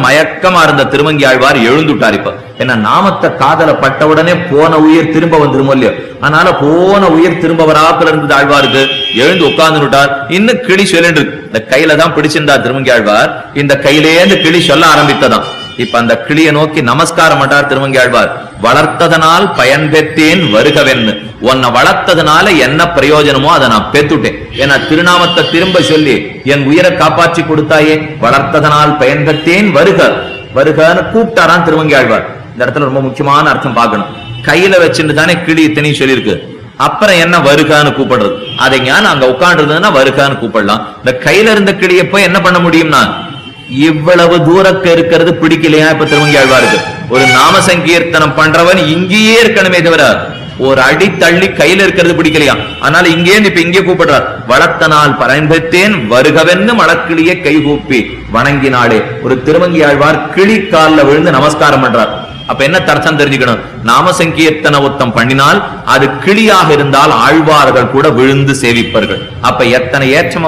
மயக்கமா இருந்த திருமங்கி ஆழ்வார் எழுந்துட்டார். இப்ப என்ன நாமத்தை காதல பட்ட உடனே போன உயிர் திரும்ப வந்துருமோ இல்லையோ, அதனால போன உயிர் திரும்ப வராப்புல இருந்தது ஆழ்வாருக்கு. எழுந்து உட்கார்ந்து விட்டார். இன்னும் கிளி சொல்லிட்டு இந்த கையில தான் பிடிச்சிருந்தா திருமங்கி ஆழ்வார். இந்த கையிலேயே இந்த கிளி சொல்ல ஆரம்பித்ததாம். இப்ப அந்த கிளியை நோக்கி நமஸ்காரம் பண்றார் திருமங்கி ஆழ்வார். வளர்த்ததனால் பயன் பெற்றேன் வருகவென்னு, உன்னை வளர்த்ததுனால என்ன பிரயோஜனமோ அதை நான் பெத்துட்டேன். ஏன்னா திருநாமத்தை திரும்ப சொல்லி என் உயிரை காப்பாற்றி கொடுத்தாயே, வளர்த்ததனால் பயன் பெற்றேன் வருக வருகன்னு கூப்பிட்டாரான் திருமங்கி ஆழ்வார். இந்த இடத்துல ரொம்ப முக்கியமான அர்த்தம் பார்க்கணும். கையில வச்சுட்டு தானே கிளி இத்தனை சொல்லியிருக்கு, அப்புறம் என்ன வருகான்னு கூப்பிடுறது. அதை ஞானம் அங்க உட்காந்துருந்ததுன்னா வருகான்னு கூப்பிடலாம். இந்த கையில இருந்த கிளியை போய் என்ன பண்ண முடியும்னா, இவ்வளவு தூரக்கு இருக்கிறது பிடிக்கலையா இப்ப திருமங்கி ஆழ்வாருக்கு. ஒரு நாம சங்கீர்த்தனம் பண்றவன் இங்கேயே இருக்கணுமே தவிர ஒரு அடி தள்ளி கையில இருக்கிறது பிடிக்கலையா. அதனால இங்கே இப்ப இங்கே கூப்பிடுறார். வளர்த்தனால் பயன்பெற்றேன் வருகவென்னு மலக்கிளியை கைகூப்பி வணங்கினாளே. ஒரு திருமங்கி ஆழ்வார் கிளி காலில் விழுந்து நமஸ்காரம் பண்றார். அப்ப என்ன அர்த்தம் தெரிஞ்சுக்கணும், நாம சங்கீர்த்தன ஒத்தம் பண்ணினால் அது கிளியாக இருந்தால் ஆழ்வார்கள் கூட விழுந்து சேவிப்பார்கள். அப்ப எத்தனை ஏற்றம்